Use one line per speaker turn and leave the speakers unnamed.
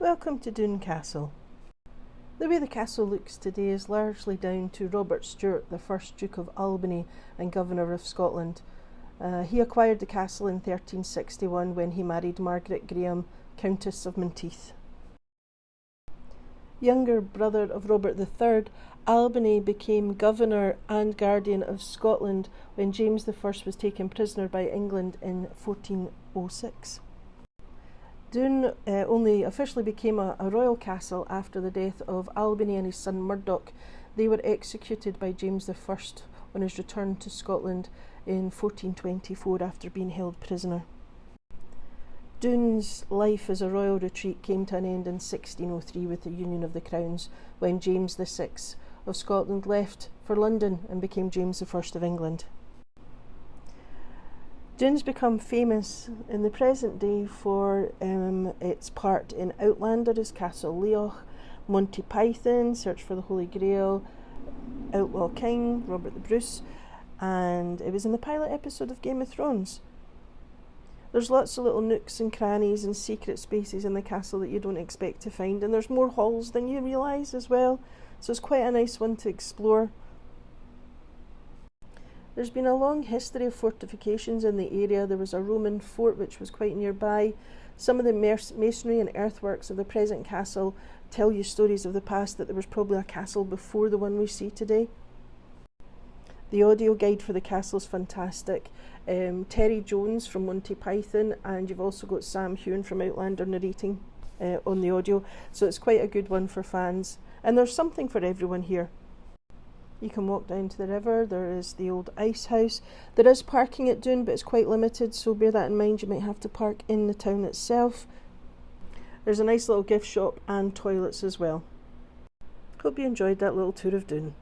Welcome to Doune Castle. The way the castle looks today is largely down to Robert Stewart, the first Duke of Albany and Governor of Scotland. He acquired the castle in 1361 when he married Margaret Graham, Countess of Menteith. Younger brother of Robert III, Albany became governor and guardian of Scotland when James I was taken prisoner by England in 1406. Doune only officially became a royal castle after the death of Albany and his son Murdoch. They were executed by James I on his return to Scotland in 1424 after being held prisoner. Doune's life as a royal retreat came to an end in 1603 with the union of the crowns, when James VI of Scotland left for London and became James I of England. Doune's become famous in the present day for its part in Outlander as Castle Leoch, Monty Python, Search for the Holy Grail, Outlaw King, Robert the Bruce, and it was in the pilot episode of Game of Thrones. There's lots of little nooks and crannies and secret spaces in the castle that you don't expect to find, and there's more halls than you realise as well, so it's quite a nice one to explore. There's been a long history of fortifications in the area. There was a Roman fort which was quite nearby. Some of the masonry and earthworks of the present castle tell you stories of the past, that there was probably a castle before the one we see today. The audio guide for the castle is fantastic. Terry Jones from Monty Python, and you've also got Sam Heughan from Outlander narrating on the audio, so it's quite a good one for fans. And there's something for everyone here. You can walk down to the river. There is the old ice house. There is parking at Doune, but it's quite limited, so bear that in mind. You might have to park in the town itself. There's a nice little gift shop and toilets as well. Hope you enjoyed that little tour of Doune.